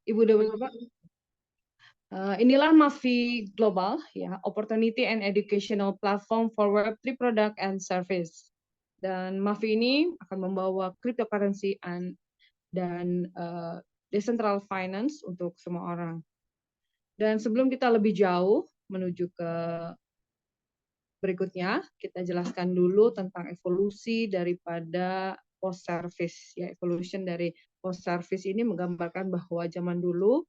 Ibu dan Bapak, inilah Mafi Global, ya, Opportunity and Educational Platform for Web3 Product and Service. Dan Mafi ini akan membawa cryptocurrency dan decentral finance untuk semua orang. Dan sebelum kita lebih jauh menuju ke berikutnya, kita jelaskan dulu tentang evolusi daripada post service. Ya, evolution dari post service ini menggambarkan bahwa zaman dulu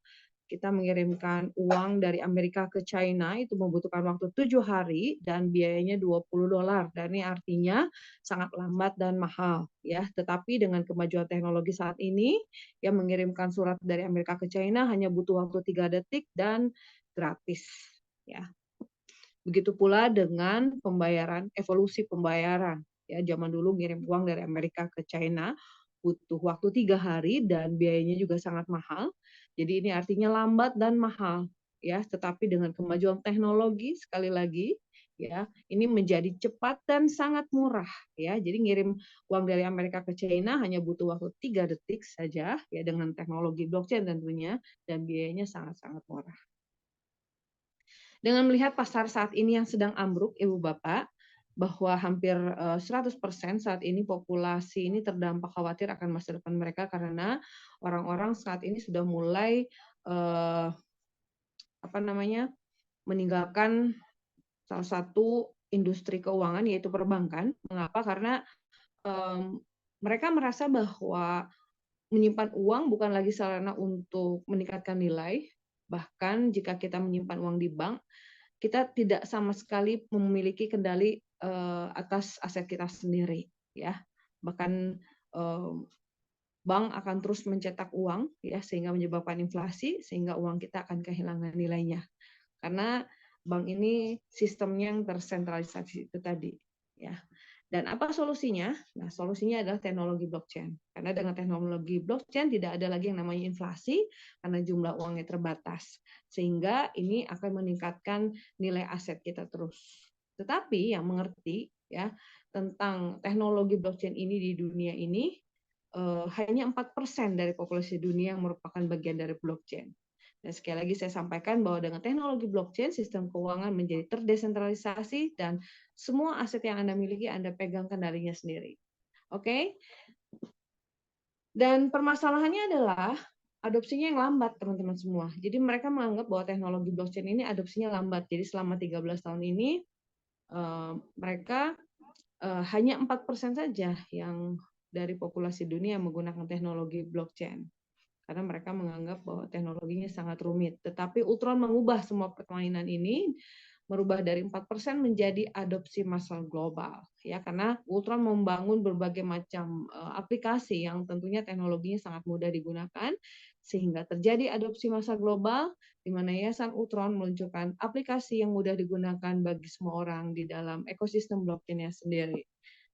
kita mengirimkan uang dari Amerika ke China itu membutuhkan waktu 7 hari dan biayanya $20. Dan ini artinya sangat lambat dan mahal, ya. Tetapi dengan kemajuan teknologi saat ini, yang mengirimkan surat dari Amerika ke China hanya butuh waktu 3 detik dan gratis, ya. Begitu pula dengan evolusi pembayaran. Ya, zaman dulu ngirim uang dari Amerika ke China butuh waktu 3 hari dan biayanya juga sangat mahal. Jadi ini artinya lambat dan mahal, ya. Tetapi dengan kemajuan teknologi sekali lagi, ya, ini menjadi cepat dan sangat murah, ya. Jadi ngirim uang dari Amerika ke China hanya butuh waktu 3 detik saja, ya, dengan teknologi blockchain tentunya, dan biayanya sangat-sangat murah. Dengan melihat pasar saat ini yang sedang ambruk, Ibu Bapak, bahwa hampir 100% saat ini populasi ini terdampak khawatir akan masa depan mereka karena orang-orang saat ini sudah mulai meninggalkan salah satu industri keuangan yaitu perbankan. Mengapa? Karena mereka merasa bahwa menyimpan uang bukan lagi sarana untuk meningkatkan nilai. Bahkan jika kita menyimpan uang di bank, kita tidak sama sekali memiliki kendali atas aset kita sendiri, ya. Bahkan bank akan terus mencetak uang, ya, sehingga menyebabkan inflasi, sehingga uang kita akan kehilangan nilainya. Karena bank ini sistemnya yang tersentralisasi itu tadi, ya. Dan apa solusinya? Nah, solusinya adalah teknologi blockchain. Karena dengan teknologi blockchain tidak ada lagi yang namanya inflasi karena jumlah uangnya terbatas. Sehingga ini akan meningkatkan nilai aset kita terus. Tetapi yang mengerti, ya, tentang teknologi blockchain ini di dunia ini hanya 4% dari populasi dunia yang merupakan bagian dari blockchain. Dan sekali lagi saya sampaikan bahwa dengan teknologi blockchain, sistem keuangan menjadi terdesentralisasi dan semua aset yang Anda miliki Anda pegang kendalinya sendiri. Oke? Dan permasalahannya adalah adopsinya yang lambat, teman-teman semua. Jadi mereka menganggap bahwa teknologi blockchain ini adopsinya lambat. Jadi selama 13 tahun ini mereka hanya 4% saja yang dari populasi dunia yang menggunakan teknologi blockchain. Karena mereka menganggap bahwa teknologinya sangat rumit. Tetapi Ultron mengubah semua permainan ini, merubah dari 4% menjadi adopsi massal global. Ya, karena Ultron membangun berbagai macam aplikasi yang tentunya teknologinya sangat mudah digunakan, sehingga terjadi adopsi massal global, di mana Yayasan Ultron meluncurkan aplikasi yang mudah digunakan bagi semua orang di dalam ekosistem blockchain-nya sendiri.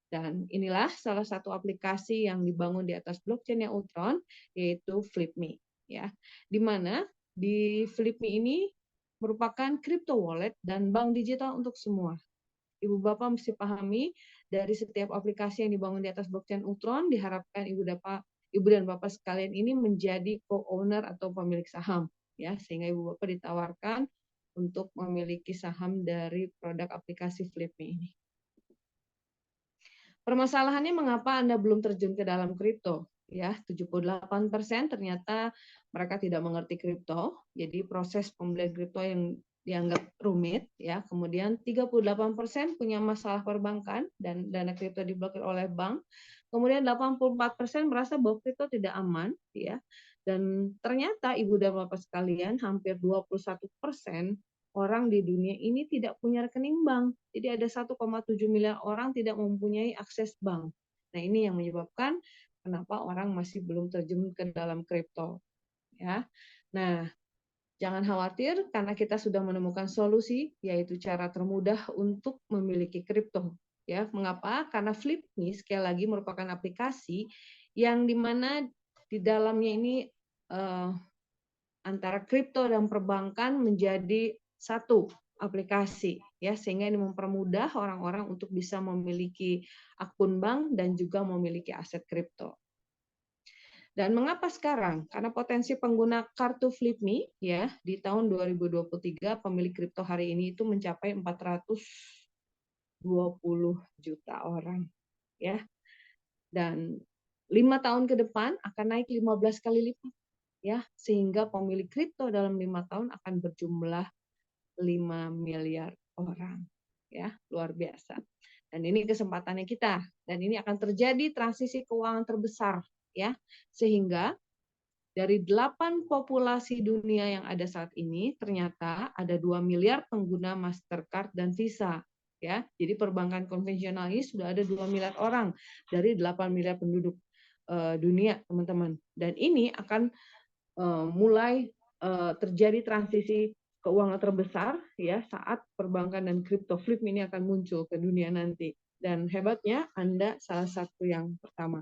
Dan inilah salah satu aplikasi yang dibangun di atas blockchain-nya Ultron, yaitu Flipme, ya. Di mana di Flipme ini merupakan crypto wallet dan bank digital untuk semua. Ibu Bapak mesti pahami dari setiap aplikasi yang dibangun di atas blockchain Ultron diharapkan Ibu dan Bapak sekalian ini menjadi co-owner atau pemilik saham, ya, sehingga Ibu Bapak ditawarkan untuk memiliki saham dari produk aplikasi Flipme ini. Permasalahannya mengapa Anda belum terjun ke dalam kripto? Ya, 78% ternyata mereka tidak mengerti kripto. Jadi proses pembelian kripto yang dianggap rumit, ya. Kemudian 38% punya masalah perbankan dan dana kripto diblokir oleh bank. Kemudian 84% merasa bahwa kripto tidak aman, ya. Dan ternyata Ibu dan Bapak sekalian, hampir 21% orang di dunia ini tidak punya rekening bank. Jadi ada 1,7 miliar orang tidak mempunyai akses bank. Nah, ini yang menyebabkan kenapa orang masih belum terjun ke dalam kripto, ya. Nah, jangan khawatir karena kita sudah menemukan solusi, yaitu cara termudah untuk memiliki kripto, ya. Mengapa? Karena Flipme sekali lagi merupakan aplikasi yang dimana di dalamnya ini antara kripto dan perbankan menjadi satu aplikasi, ya, sehingga ini mempermudah orang-orang untuk bisa memiliki akun bank dan juga memiliki aset kripto. Dan mengapa sekarang? Karena potensi pengguna kartu FlipMe ya di tahun 2023 pemilik kripto hari ini itu mencapai 420 juta orang ya. Dan 5 tahun ke depan akan naik 15 kali lipat ya, sehingga pemilik kripto dalam 5 tahun akan berjumlah 5 miliar orang ya, luar biasa. Dan ini kesempatannya kita, dan ini akan terjadi transisi keuangan terbesar ya, sehingga dari 8 populasi dunia yang ada saat ini ternyata ada 2 miliar pengguna Mastercard dan Visa ya. Jadi perbankan konvensional ini sudah ada 2 miliar orang dari 8 miliar penduduk dunia, teman-teman. Dan ini akan mulai terjadi transisi keuangan terbesar ya saat perbankan dan crypto flip ini akan muncul ke dunia nanti. Dan hebatnya Anda salah satu yang pertama.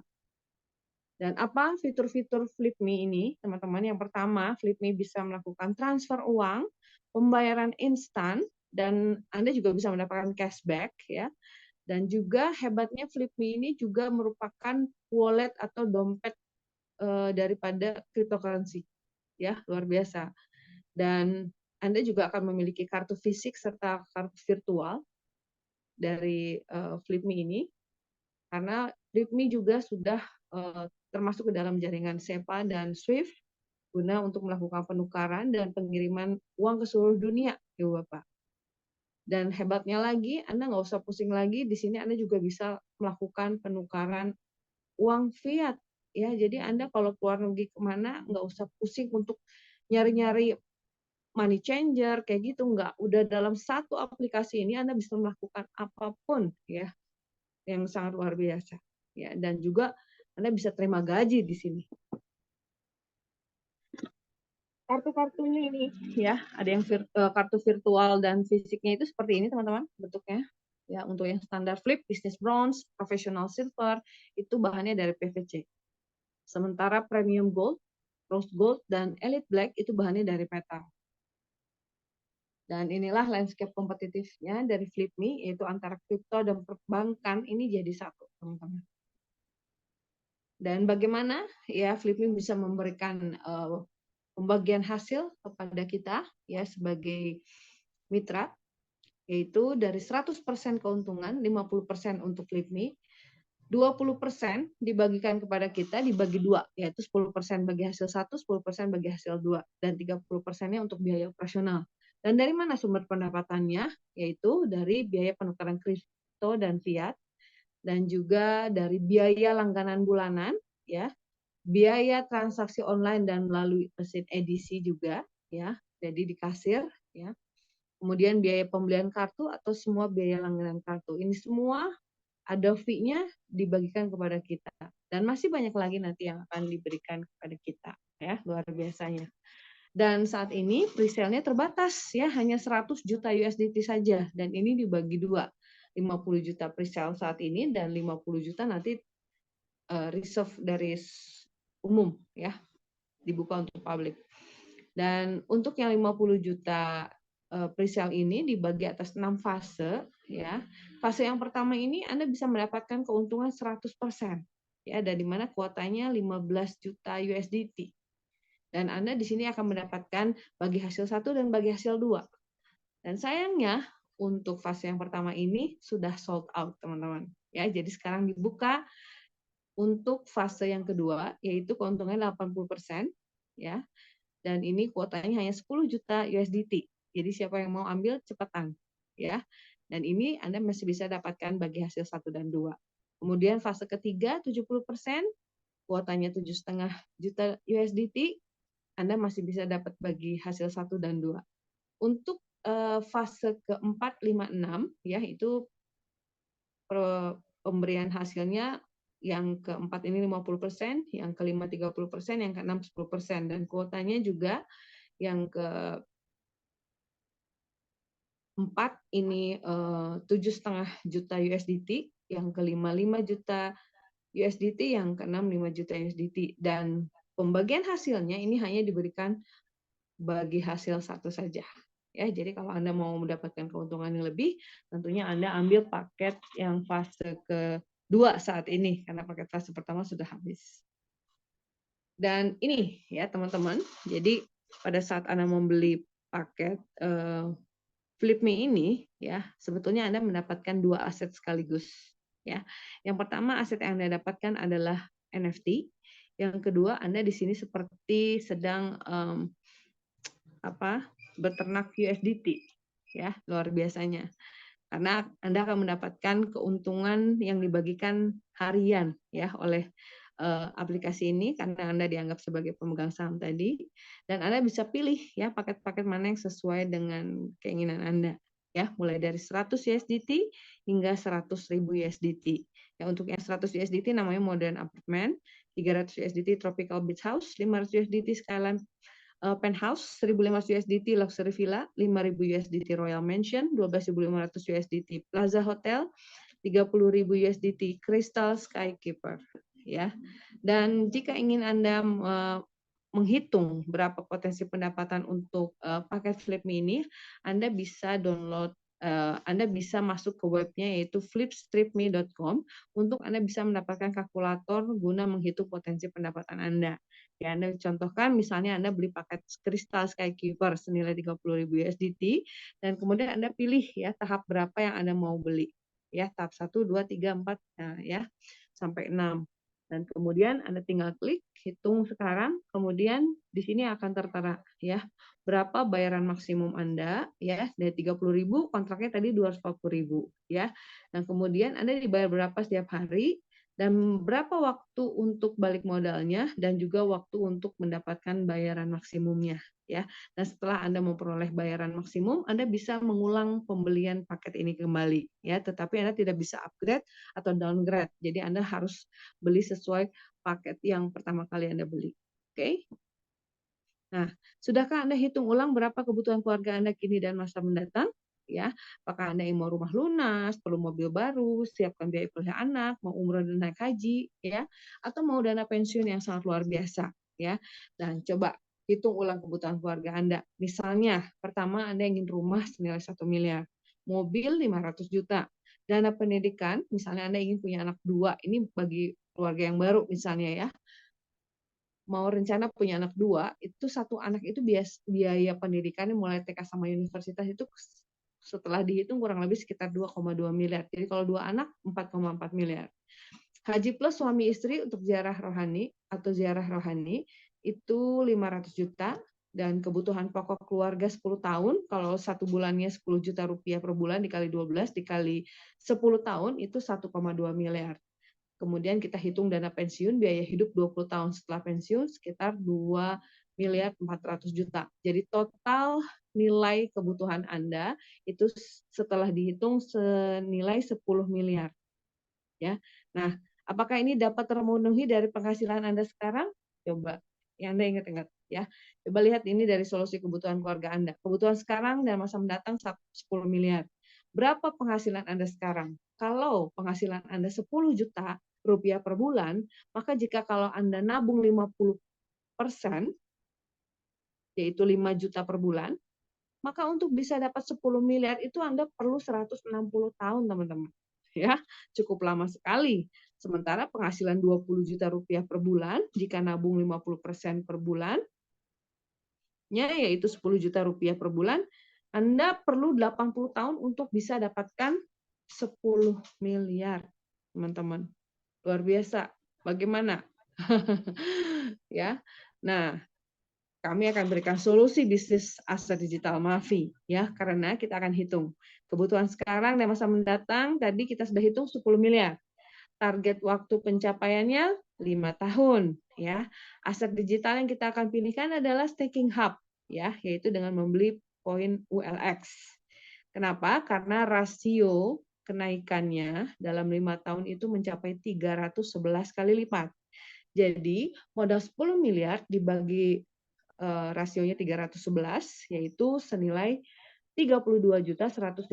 Dan apa fitur-fitur FlipMe ini, teman-teman? Yang pertama, FlipMe bisa melakukan transfer uang, pembayaran instan, dan Anda juga bisa mendapatkan cashback ya. Dan juga hebatnya FlipMe ini juga merupakan wallet atau dompet daripada cryptocurrency ya, luar biasa. Dan Anda juga akan memiliki kartu fisik serta kartu virtual dari FlipMe ini, karena FlipMe juga sudah termasuk ke dalam jaringan SEPA dan SWIFT guna untuk melakukan penukaran dan pengiriman uang ke seluruh dunia, Ibu Bapak. Dan hebatnya lagi, Anda nggak usah pusing lagi, di sini Anda juga bisa melakukan penukaran uang fiat. Ya, jadi Anda kalau keluar negeri kemana, nggak usah pusing untuk nyari-nyari money changer, kayak gitu, nggak. Udah dalam satu aplikasi ini Anda bisa melakukan apapun, ya, yang sangat luar biasa. Ya, dan juga Anda bisa terima gaji di sini. Kartu-kartunya ini ya, ada yang kartu virtual dan fisiknya itu seperti ini teman-teman bentuknya. Ya, untuk yang standar flip, business bronze, professional silver itu bahannya dari PVC. Sementara premium gold, rose gold dan elite black itu bahannya dari metal. Dan inilah landscape kompetitifnya dari FlipMe, yaitu antara kripto dan perbankan ini jadi satu, teman-teman. Dan bagaimana ya FlipMe bisa memberikan pembagian hasil kepada kita ya sebagai mitra, yaitu dari 100% keuntungan, 50% untuk FlipMe, 20% dibagikan kepada kita dibagi dua, yaitu 10% bagi hasil 1, 10% bagi hasil 2, dan 30%-nya untuk biaya operasional. Dan dari mana sumber pendapatannya? Yaitu dari biaya penukaran kripto dan fiat, dan juga dari biaya langganan bulanan, ya, biaya transaksi online dan melalui mesin edisi juga, ya, jadi di kasir, ya. Kemudian biaya pembelian kartu atau semua biaya langganan kartu. Ini semua ada fee-nya dibagikan kepada kita. Dan masih banyak lagi nanti yang akan diberikan kepada kita, ya, luar biasanya. Dan saat ini presale-nya terbatas ya, hanya 100 juta USDT saja, dan ini dibagi dua, 50 juta presale saat ini dan 50 juta nanti reserve dari umum ya, dibuka untuk publik. Dan untuk yang 50 juta presale ini dibagi atas 6 fase ya. Fase yang pertama ini Anda bisa mendapatkan keuntungan 100% ya, dan di mana kuotanya 15 juta USDT. Dan Anda di sini akan mendapatkan bagi hasil 1 dan bagi hasil 2. Dan sayangnya untuk fase yang pertama ini sudah sold out, teman-teman. Ya, jadi sekarang dibuka untuk fase yang kedua, yaitu keuntungannya 80%, ya. Dan ini kuotanya hanya 10 juta USDT. Jadi siapa yang mau ambil cepetan, ya. Dan ini Anda masih bisa dapatkan bagi hasil 1 dan 2. Kemudian fase ketiga 70%, kuotanya 7,5 juta USDT, Anda masih bisa dapat bagi hasil 1 dan 2. Untuk fase keempat, 5, 6, ya, itu pemberian hasilnya yang keempat ini 50%, yang kelima 30%, yang keenam 10%, dan kuotanya juga yang keempat ini 7,5 juta USDT, yang kelima 5 juta USDT, yang keenam 5 juta USDT, dan pembagian hasilnya ini hanya diberikan bagi hasil 1 saja. Ya, jadi kalau Anda mau mendapatkan keuntungan yang lebih, tentunya Anda ambil paket yang fase kedua saat ini, karena paket fase pertama sudah habis. Dan ini ya teman-teman, jadi pada saat Anda membeli paket Flip Me ini ya, sebetulnya Anda mendapatkan dua aset sekaligus ya. Yang pertama aset yang Anda dapatkan adalah NFT. Yang kedua Anda di sini seperti sedang beternak USDT ya, luar biasanya. Karena Anda akan mendapatkan keuntungan yang dibagikan harian ya oleh aplikasi ini karena Anda dianggap sebagai pemegang saham tadi, dan Anda bisa pilih ya paket-paket mana yang sesuai dengan keinginan Anda ya, mulai dari 100 USDT hingga 100.000 USDT. Ya, untuk yang 100 USDT namanya Modern Apartment, 300 USDT Tropical Beach House, 500 USDT Skyline Penthouse, 1.500 USDT Luxury Villa, 5.000 USDT Royal Mansion, 12.500 USDT Plaza Hotel, 30.000 USDT Crystal Skykeeper ya. Dan jika ingin Anda menghitung berapa potensi pendapatan untuk paket Flip Me ini, Anda bisa download, Anda bisa masuk ke webnya yaitu flipstripme.com untuk Anda bisa mendapatkan kalkulator guna menghitung potensi pendapatan Anda. Ya, Anda contohkan misalnya Anda beli paket Crystal Skykeeper senilai 30.000 USDT dan kemudian Anda pilih ya tahap berapa yang Anda mau beli. Ya, tahap 1, 2, 3, 4 nah, ya sampai 6. Dan kemudian Anda tinggal klik, hitung sekarang, kemudian di sini akan tertera ya berapa bayaran maksimum Anda ya, dari 30.000 kontraknya tadi 240.000 ya. Dan kemudian Anda dibayar berapa setiap hari dan berapa waktu untuk balik modalnya dan juga waktu untuk mendapatkan bayaran maksimumnya ya. Dan setelah Anda memperoleh bayaran maksimum, Anda bisa mengulang pembelian paket ini kembali ya, tetapi Anda tidak bisa upgrade atau downgrade. Jadi Anda harus beli sesuai paket yang pertama kali Anda beli. Oke? Nah, sudahkah Anda hitung ulang berapa kebutuhan keluarga Anda kini dan masa mendatang? Ya, apakah Anda yang mau rumah lunas, perlu mobil baru, siapkan biaya kuliah anak, mau umroh dan naik haji, ya, atau mau dana pensiun yang sangat luar biasa, ya. Dan coba hitung ulang kebutuhan keluarga Anda. Misalnya, pertama Anda ingin rumah senilai 1 miliar, mobil 500 juta, dana pendidikan, misalnya Anda ingin punya anak 2, ini bagi keluarga yang baru misalnya ya, mau rencana punya anak 2, itu satu anak itu biaya pendidikannya mulai TK sama universitas itu setelah dihitung kurang lebih sekitar 2,2 miliar. Jadi kalau 2 anak 4,4 miliar. Haji plus suami istri untuk ziarah rohani itu 500 juta dan kebutuhan pokok keluarga 10 tahun, kalau 1 bulannya 10 juta rupiah per bulan dikali 12 dikali 10 tahun itu 1,2 miliar. Kemudian kita hitung dana pensiun, biaya hidup 20 tahun setelah pensiun sekitar 2 miliar 400 juta. Jadi total nilai kebutuhan Anda itu setelah dihitung senilai 10 miliar. Ya. Nah, apakah ini dapat termenuhi dari penghasilan Anda sekarang? Coba. Ya Anda ingat-ingat ya. Coba lihat ini dari solusi kebutuhan keluarga Anda. Kebutuhan sekarang dan masa mendatang 10 miliar. Berapa penghasilan Anda sekarang? Kalau penghasilan Anda 10 juta rupiah per bulan, maka jika kalau Anda nabung 50%, yaitu 5 juta per bulan, maka untuk bisa dapat 10 miliar itu Anda perlu 160 tahun, teman-teman. Ya, cukup lama sekali. Sementara penghasilan 20 juta rupiah per bulan, jika nabung 50% per bulannya, yaitu 10 juta rupiah per bulan, Anda perlu 80 tahun untuk bisa dapatkan 10 miliar, teman-teman. Luar biasa. Bagaimana? Ya. Nah, kami akan berikan solusi bisnis aset digital Mavi ya, karena kita akan hitung kebutuhan sekarang dan masa mendatang. Tadi kita sudah hitung 10 miliar. Target waktu pencapaiannya 5 tahun ya. Aset digital yang kita akan pilihkan adalah staking hub ya, yaitu dengan membeli poin ULX. Kenapa? Karena rasio kenaikannya dalam 5 tahun itu mencapai 311 kali lipat. Jadi modal 10 miliar dibagi rasionya 311 yaitu senilai 32.154.340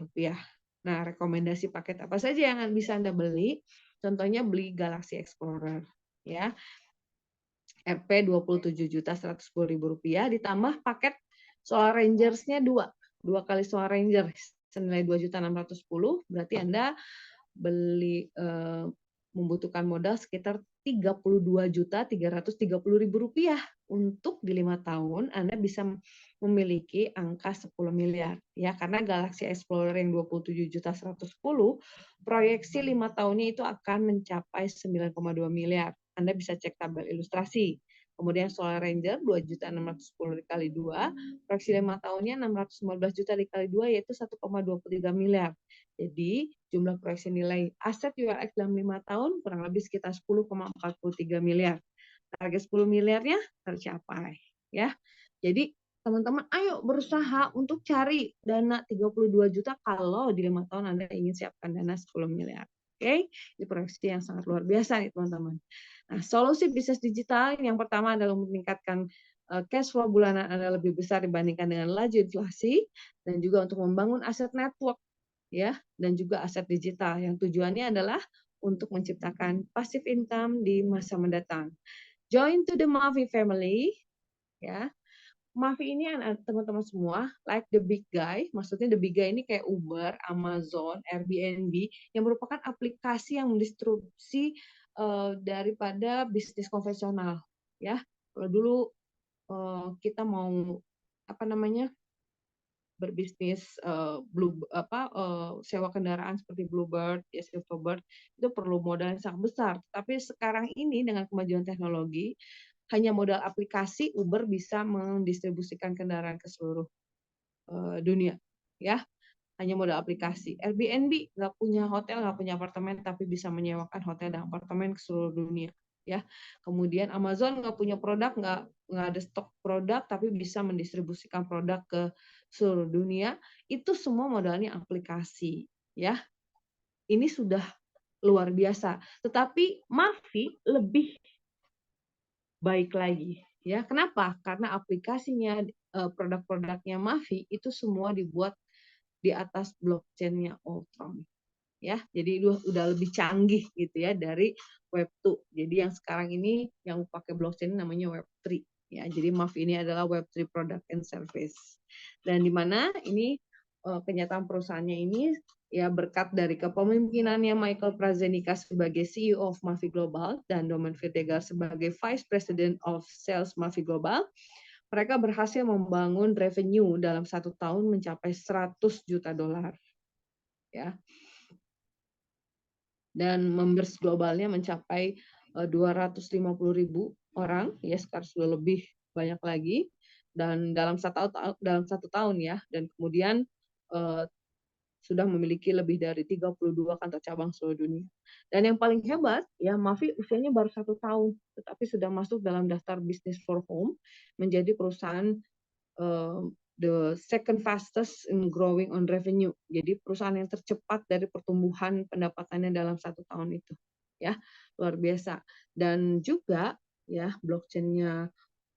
rupiah. Nah, rekomendasi paket apa saja yang bisa Anda beli? Contohnya beli Galaxy Explorer ya. RP 27.110.000 rupiah ditambah paket Solar Rangers-nya 2 kali Solar Rangers senilai 2.610, berarti Anda beli membutuhkan modal sekitar Rp32.330.000 untuk di 5 tahun Anda bisa memiliki angka 10 miliar ya, karena Galaxy Explorer yang 27.110 proyeksi 5 tahunnya itu akan mencapai 9,2 miliar. Anda bisa cek tabel ilustrasi. Kemudian Solar Ranger 2.610 dikali 2, proyeksi 5 tahunnya 615 juta dikali 2 yaitu 1,23 miliar. Jadi jumlah proyeksi nilai aset ULX dalam 5 tahun kurang lebih sekitar 10,43 miliar. Target 10 miliarnya tercapai ya. Jadi teman-teman ayo berusaha untuk cari dana 32 juta kalau di 5 tahun Anda ingin siapkan dana 10 miliar. Oke, ini proyeksi yang sangat luar biasa nih teman-teman. Nah, solusi bisnis digital yang pertama adalah meningkatkan cash flow bulanan Anda lebih besar dibandingkan dengan laju inflasi dan juga untuk membangun aset network ya dan juga aset digital yang tujuannya adalah untuk menciptakan passive income di masa mendatang. Join to the Mavi family ya. Mavi ini teman-teman semua like the big guy, maksudnya the big guy ini kayak Uber, Amazon, Airbnb yang merupakan aplikasi yang mendistribusi daripada bisnis konvensional ya. Kalau dulu kita mau apa namanya berbisnis sewa kendaraan seperti Bluebird, ya Silverbird itu perlu modal yang sangat besar. Tapi sekarang ini dengan kemajuan teknologi hanya modal aplikasi Uber bisa mendistribusikan kendaraan ke seluruh dunia, ya. Hanya modal aplikasi. Airbnb nggak punya hotel, nggak punya apartemen, tapi bisa menyewakan hotel dan apartemen ke seluruh dunia, ya. Kemudian Amazon nggak punya produk, nggak ada stok produk, tapi bisa mendistribusikan produk ke seluruh dunia. Itu semua modalnya aplikasi, ya. Ini sudah luar biasa. Tetapi Mavi lebih baik lagi ya. Kenapa? Karena aplikasinya produk-produknya Mavi itu semua dibuat di atas blockchain-nya Ultron ya. Jadi udah lebih canggih gitu ya dari Web2. Jadi yang sekarang ini yang pakai blockchain namanya Web3 ya. Jadi Mavi ini adalah Web3 product and service. Dan di mana ini kenyataan perusahaannya ini ya berkat dari kepemimpinannya Michael Prazenika sebagai CEO of Mavi Global dan Domen Vitegar sebagai Vice President of Sales Mavi Global, mereka berhasil membangun revenue dalam 1 tahun mencapai 100 juta dolar. Ya. Dan members globalnya mencapai 250.000 orang, ya sekarang sudah lebih banyak lagi. Dan dalam satu tahun ya, dan kemudian sudah memiliki lebih dari 32 kantor cabang seluruh dunia. Dan yang paling hebat, ya Mavi usianya baru 1 tahun, tetapi sudah masuk dalam daftar Business for Home, menjadi perusahaan the second fastest in growing on revenue. Jadi perusahaan yang tercepat dari pertumbuhan pendapatannya dalam 1 tahun itu. Ya, luar biasa. Dan juga ya blockchain-nya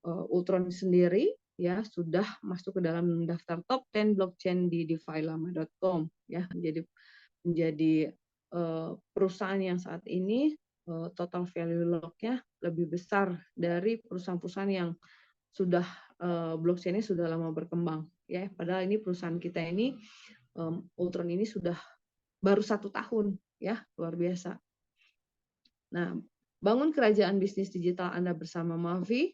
Ultron sendiri ya sudah masuk ke dalam daftar top 10 blockchain di defilama.com ya, menjadi perusahaan yang saat ini total value lock-nya lebih besar dari perusahaan-perusahaan yang sudah blockchain-nya sudah lama berkembang ya. Padahal ini perusahaan kita ini Ultron ini sudah baru 1 tahun ya, luar biasa. Nah, bangun kerajaan bisnis digital Anda bersama Mavi.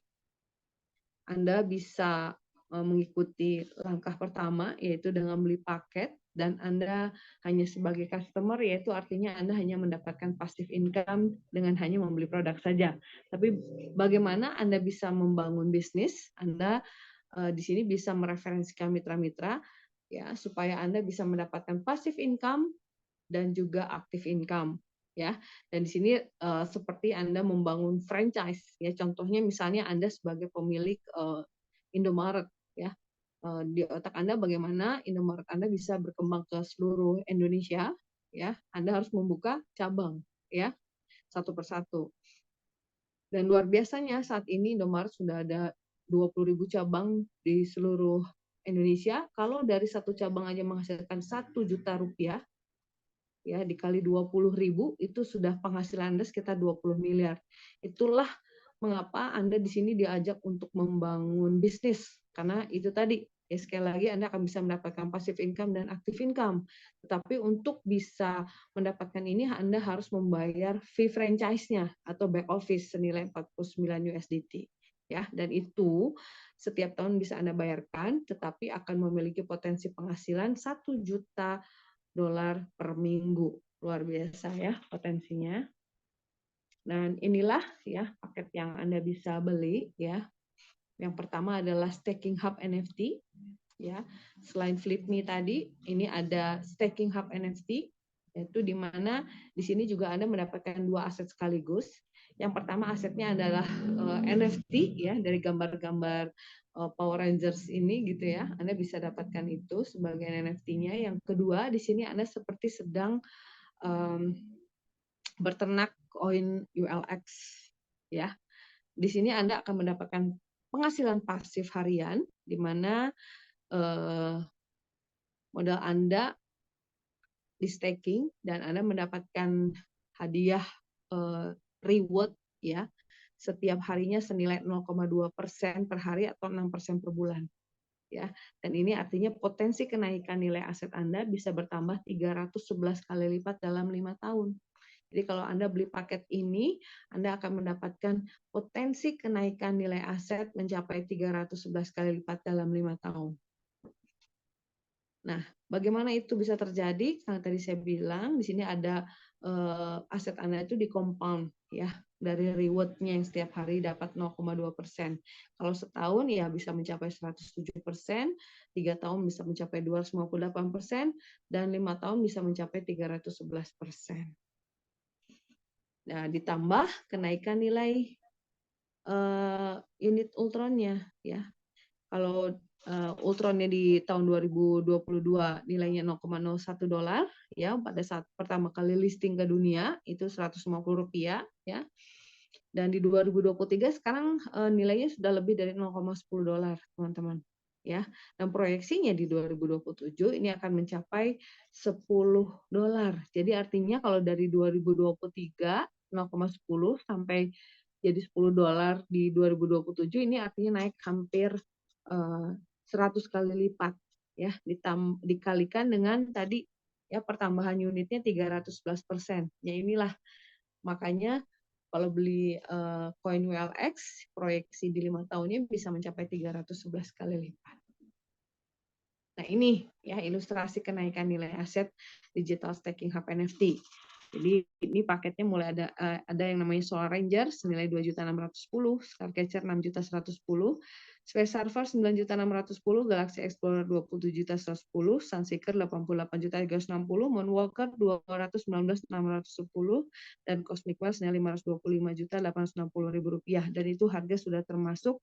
Anda bisa mengikuti langkah pertama, yaitu dengan beli paket, dan Anda hanya sebagai customer, yaitu artinya Anda hanya mendapatkan passive income dengan hanya membeli produk saja. Tapi bagaimana Anda bisa membangun bisnis? Anda di sini bisa mereferensikan mitra-mitra, ya supaya Anda bisa mendapatkan passive income dan juga active income. Ya, dan di sini seperti Anda membangun franchise ya, contohnya misalnya Anda sebagai pemilik Indomaret ya, di otak Anda bagaimana Indomaret Anda bisa berkembang ke seluruh Indonesia ya, Anda harus membuka cabang ya, satu persatu. Dan luar biasanya saat ini Indomaret sudah ada 20.000 cabang di seluruh Indonesia. Kalau dari satu cabang aja menghasilkan 1 juta rupiah ya dikali 20.000 itu sudah penghasilan Anda sekitar 20 miliar. Itulah mengapa Anda di sini diajak untuk membangun bisnis, karena itu tadi Ya, sekali lagi Anda akan bisa mendapatkan passive income dan active income. Tetapi untuk bisa mendapatkan ini Anda harus membayar fee franchise-nya atau back office senilai 49 USDT. Ya, dan itu setiap tahun bisa Anda bayarkan, tetapi akan memiliki potensi penghasilan $1 juta per minggu. Luar biasa ya potensinya. Dan inilah ya paket yang Anda bisa beli ya. Yang pertama adalah Staking Hub NFT, ya. Selain Flipme tadi, ini ada Staking Hub NFT, yaitu di mana di sini juga Anda mendapatkan dua aset sekaligus. Yang pertama asetnya adalah NFT, ya, dari gambar-gambar Power Rangers ini, gitu ya. Anda bisa dapatkan itu sebagai NFT-nya. Yang kedua, di sini Anda seperti sedang berternak koin ULX, ya. Di sini Anda akan mendapatkan penghasilan pasif harian, di mana modal Anda di staking dan Anda mendapatkan hadiah reward ya setiap harinya senilai 0,2% per hari atau 6% per bulan. Ya, dan ini artinya potensi kenaikan nilai aset Anda bisa bertambah 311 kali lipat dalam 5 tahun. Jadi kalau Anda beli paket ini, Anda akan mendapatkan potensi kenaikan nilai aset mencapai 311 kali lipat dalam 5 tahun. Nah, bagaimana itu bisa terjadi? Karena tadi saya bilang di sini ada aset Anda itu di compound ya, dari reward-nya yang setiap hari dapat 0,2%. Kalau setahun ya bisa mencapai 107%, 3 tahun bisa mencapai 258%, dan 5 tahun bisa mencapai 311%. Nah, ditambah kenaikan nilai unit Ultronnya ya. Kalau Ultronnya di tahun 2022 nilainya $0,01 ya, pada saat pertama kali listing ke dunia itu Rp150 ya. Dan di 2023 sekarang nilainya sudah lebih dari $0,10 teman-teman ya. Dan proyeksinya di 2027 ini akan mencapai $10. Jadi artinya kalau dari 2023 0,10 sampai jadi $10 di 2027 ini artinya naik hampir 100 kali lipat ya, dikalikan dengan tadi ya pertambahan unitnya 311%. Ya inilah makanya kalau beli koin WLX proyeksi di 5 tahunnya bisa mencapai 311 kali lipat. Nah, ini ya ilustrasi kenaikan nilai aset digital staking hub NFT. Jadi ini paketnya mulai ada yang namanya Solar Ranger senilai 2.610, Starcatcher 6.110, Space Server 9.610, Galaxy Explorer 27.110, Sunseeker 88.360, Moonwalker 219.610, dan Cosmic Whale senilai Rp525.860.000. Dan itu harga sudah termasuk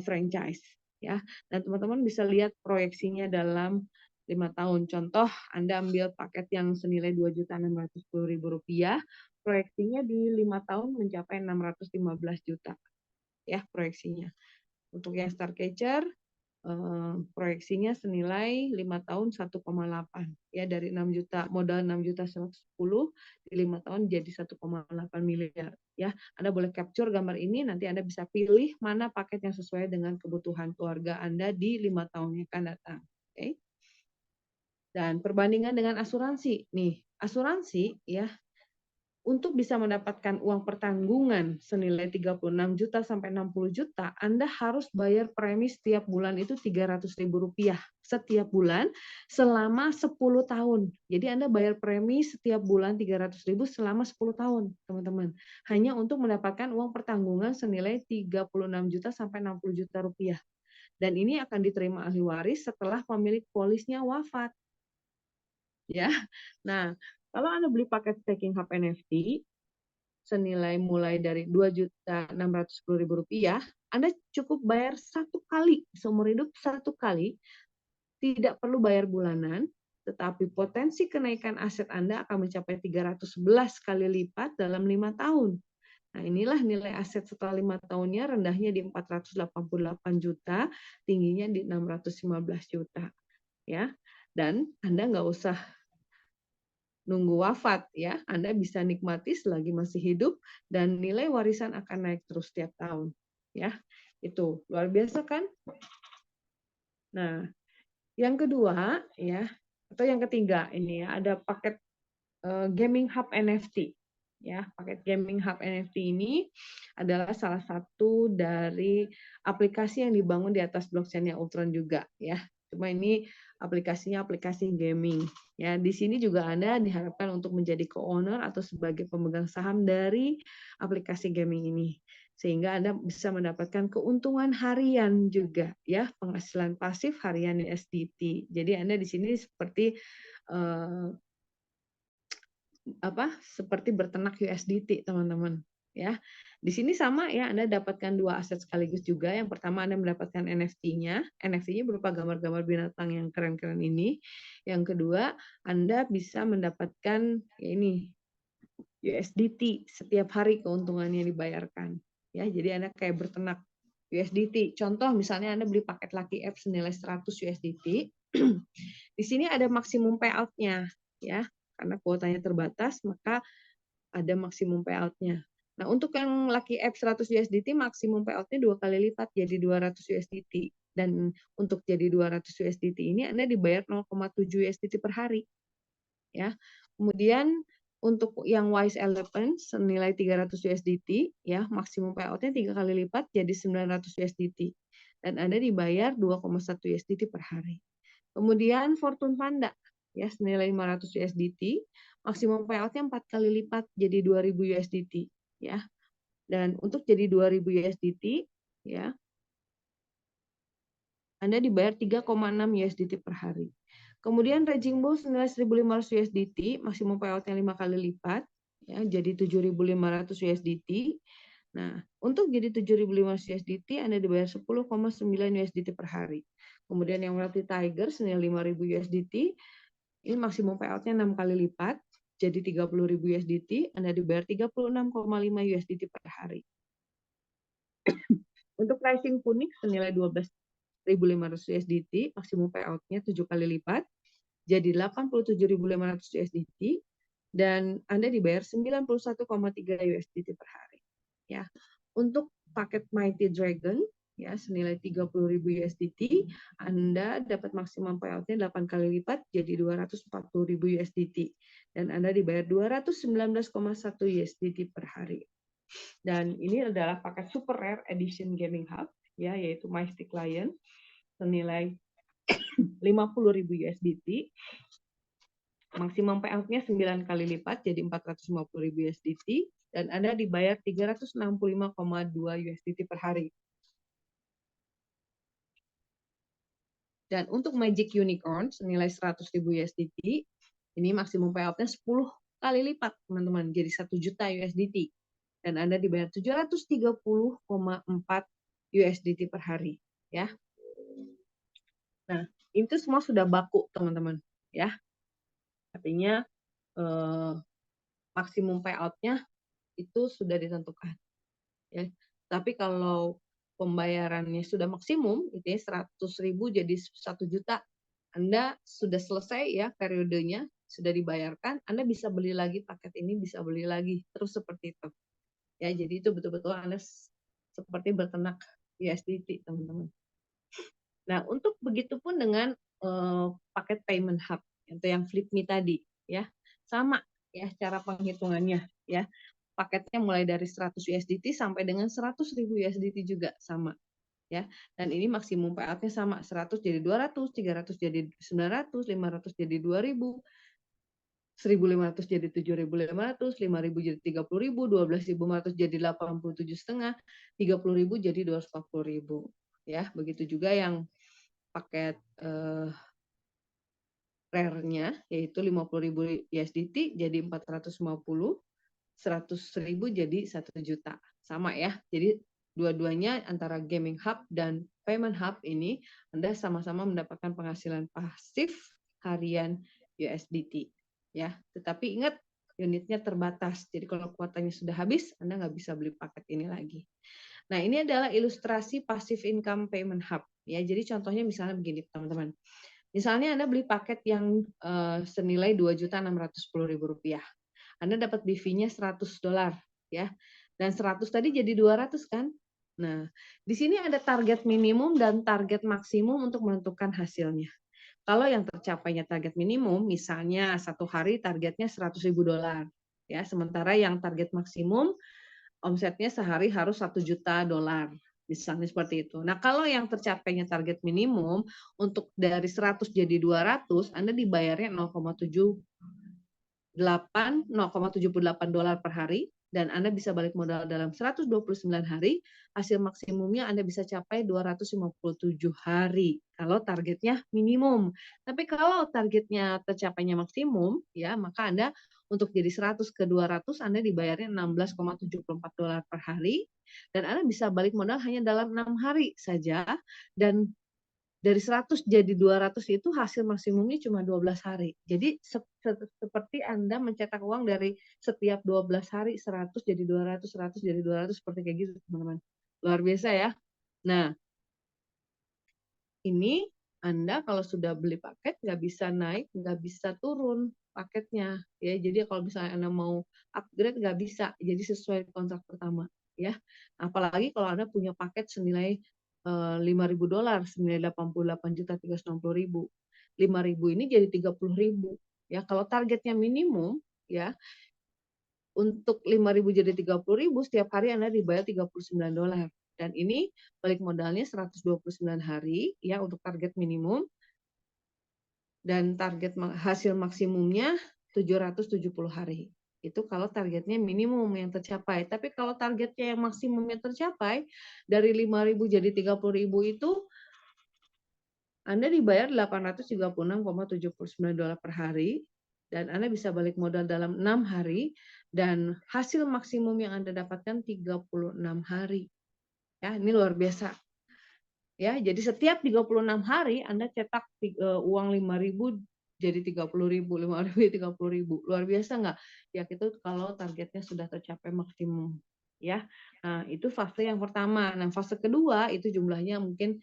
franchise ya. Dan teman-teman bisa lihat proyeksinya dalam 5 tahun. Contoh, Anda ambil paket yang senilai Rp2.610.000, proyeksinya di 5 tahun mencapai 615 juta. Ya, proyeksinya. Untuk yang Starcatcher, proyeksinya senilai 5 tahun 1,8. Ya, dari 6 juta, modal 6.110, di 5 tahun jadi 1,8 miliar. Ya, Anda boleh capture gambar ini, nanti Anda bisa pilih mana paket yang sesuai dengan kebutuhan keluarga Anda di 5 tahun yang akan datang. Oke. Dan perbandingan dengan asuransi. Nih, asuransi ya untuk bisa mendapatkan uang pertanggungan senilai 36 juta sampai 60 juta, Anda harus bayar premi setiap bulan itu Rp300.000 setiap bulan selama 10 tahun. Jadi Anda bayar premi setiap bulan 300.000 selama 10 tahun, teman-teman. Hanya untuk mendapatkan uang pertanggungan senilai 36 juta sampai 60 juta rupiah. Dan ini akan diterima ahli waris setelah pemilik polisnya wafat. Ya, nah kalau Anda beli paket staking hub NFT senilai mulai dari Rp2.610.000, Anda cukup bayar 1 kali seumur hidup, 1 kali, tidak perlu bayar bulanan, tetapi potensi kenaikan aset Anda akan mencapai 311 kali lipat dalam 5 tahun. Nah, inilah nilai aset setelah 5 tahunnya, rendahnya di 488 juta, tingginya di 615 juta. Ya, dan Anda nggak usah nunggu wafat ya, Anda bisa nikmati selagi masih hidup dan nilai warisan akan naik terus setiap tahun ya. Itu luar biasa kan? Nah, yang kedua ya, atau yang ketiga ini ya, ada paket Gaming Hub NFT. Ya, paket Gaming Hub NFT ini adalah salah satu dari aplikasi yang dibangun di atas blockchain-nya Ultron juga ya. Cuma ini aplikasinya aplikasi gaming. Ya, di sini juga Anda diharapkan untuk menjadi co-owner atau sebagai pemegang saham dari aplikasi gaming ini. Sehingga Anda bisa mendapatkan keuntungan harian juga ya, penghasilan pasif harian USDT. Jadi Anda di sini seperti eh, seperti berternak USDT, teman-teman. Ya, di sini sama ya, Anda dapatkan dua aset sekaligus juga. Yang pertama Anda mendapatkan NFT-nya. NFT-nya berupa gambar-gambar binatang yang keren-keren ini. Yang kedua, Anda bisa mendapatkan ya ini USDT setiap hari keuntungannya dibayarkan. Ya, jadi Anda kayak berternak USDT. Contoh misalnya Anda beli paket Lucky App senilai 100 USDT. Di sini ada maksimum payout-nya ya. Karena kuotanya terbatas, maka ada maksimum payout-nya. Nah, untuk yang Lucky App 100 USDT, maksimum payout-nya 2 kali lipat, jadi 200 USDT. Dan untuk jadi 200 USDT ini, Anda dibayar 0,7 USDT per hari. Ya. Kemudian, untuk yang Wise Elephant, senilai 300 USDT, ya, maksimum payout-nya 3 kali lipat, jadi 900 USDT. Dan Anda dibayar 2,1 USDT per hari. Kemudian Fortune Panda ya senilai 500 USDT, maksimum payout-nya 4 kali lipat jadi 2000 USDT ya. Dan untuk jadi 2000 USDT ya, Anda dibayar 3,6 USDT per hari. Kemudian Raging Bull senilai 1500 USDT, maksimum payout-nya 5 kali lipat ya, jadi 7500 USDT. Nah, untuk jadi 7.500 USDT, Anda dibayar 10,9 USDT per hari. Kemudian yang Wealthy Tiger senilai 5.000 USDT, ini maksimum payout-nya 6 kali lipat, jadi 30.000 USDT, Anda dibayar 36,5 USDT per hari. Untuk Rising Phoenix senilai 12.500 USDT, maksimum payout-nya 7 kali lipat, jadi 87.500 USDT, dan Anda dibayar 91,3 USDT per hari. Ya, untuk paket Mighty Dragon ya senilai 30.000 USDT, Anda dapat maksimum payout-nya 8 kali lipat jadi 240.000 USDT dan Anda dibayar 219,1 USDT per hari. Dan ini adalah paket Super Rare Edition Gaming Hub ya yaitu Mystic Lion senilai 50.000 USDT. Maksimum payout-nya 9 kali lipat jadi 450.000 USDT dan Anda dibayar 365,2 USDT per hari. Dan untuk Magic Unicorn senilai 100.000 USDT, ini maksimum payout-nya 10 kali lipat, teman-teman, jadi 1 juta USDT. Dan Anda dibayar 730,4 USDT per hari, ya. Nah, itu semua sudah baku, teman-teman, ya. Artinya maksimum payout-nya itu sudah ditentukan. Ya. Tapi kalau pembayarannya sudah maksimum, itu ya 100.000 jadi 1 juta, Anda sudah selesai ya periodenya, sudah dibayarkan, Anda bisa beli lagi paket ini, bisa beli lagi, terus seperti itu. Ya, jadi itu betul-betul Anda seperti berternak USDT, teman-teman. Nah, untuk begitu pun dengan paket payment hub atau yang FlipMe tadi, ya sama ya cara penghitungannya, ya paketnya mulai dari 100 USDT sampai dengan 100.000 USDT juga sama, ya. Dan ini maksimum payout-nya sama, 100 jadi 200, 300 jadi 900, 500 jadi 2.000, 1.500 jadi 7.500, 5.000 jadi 30.000, 12.500 jadi 87,5, 30.000 jadi 240.000. Ya, begitu juga yang paket rare-nya yaitu 50.000 USDT jadi 450, 100.000 jadi 1 juta. Sama ya. Jadi dua-duanya antara Gaming Hub dan Payment Hub ini Anda sama-sama mendapatkan penghasilan pasif harian USDT. Ya, tetapi ingat unitnya terbatas. Jadi kalau kuotanya sudah habis, Anda nggak bisa beli paket ini lagi. Nah, ini adalah ilustrasi passive income Payment Hub. Ya, jadi contohnya misalnya begini, teman-teman. Misalnya Anda beli paket yang senilai Rp2.610.000. Anda dapat BV-nya $100 ya. Dan 100 tadi jadi 200 kan? Nah, di sini ada target minimum dan target maksimum untuk menentukan hasilnya. Kalau yang tercapainya target minimum, misalnya satu hari targetnya $100.000, ya, sementara yang target maksimum omsetnya sehari harus $1 juta, misalnya seperti itu. Nah, kalau yang tercapainya target minimum untuk dari 100 jadi 200, Anda dibayarnya 0,78 dolar per hari, dan Anda bisa balik modal dalam 129 hari, hasil maksimumnya Anda bisa capai 257 hari kalau targetnya minimum. Tapi kalau targetnya tercapainya maksimum, ya, maka Anda untuk jadi 100 ke 200 Anda dibayarnya 16,74 dolar per hari, dan Anda bisa balik modal hanya dalam 6 hari saja, dan dari 100 jadi 200 itu hasil maksimumnya cuma 12 hari. Jadi seperti Anda mencetak uang dari setiap 12 hari 100 jadi 200, 100 jadi 200 seperti kayak gitu, teman-teman. Luar biasa ya. Nah, ini Anda kalau sudah beli paket nggak bisa naik, nggak bisa turun paketnya ya. Jadi kalau misalnya Anda mau upgrade nggak bisa. Jadi sesuai kontrak pertama ya. Apalagi kalau Anda punya paket senilai $5.000, senilai 88.360.000. 5.000 ini jadi 30.000 ya. Kalau targetnya minimum ya, untuk 5.000 jadi 30.000, setiap hari Anda dibayar $39. Dan ini balik modalnya 129 hari ya untuk target minimum, dan target hasil maksimumnya 770 hari. Itu kalau targetnya minimum yang tercapai. Tapi kalau targetnya yang maksimumnya tercapai, dari 5.000 jadi 30.000 itu Anda dibayar $836,79 per hari, dan Anda bisa balik modal dalam 6 hari, dan hasil maksimum yang Anda dapatkan 36 hari. Ya, ini luar biasa. Ya, jadi setiap 36 hari Anda cetak uang 5.000 jadi 30.000, 5.000 jadi 30.000. Luar biasa nggak? Ya, itu kalau targetnya sudah tercapai maksimum. Ya, nah itu fase yang pertama. Nah, fase kedua itu jumlahnya mungkin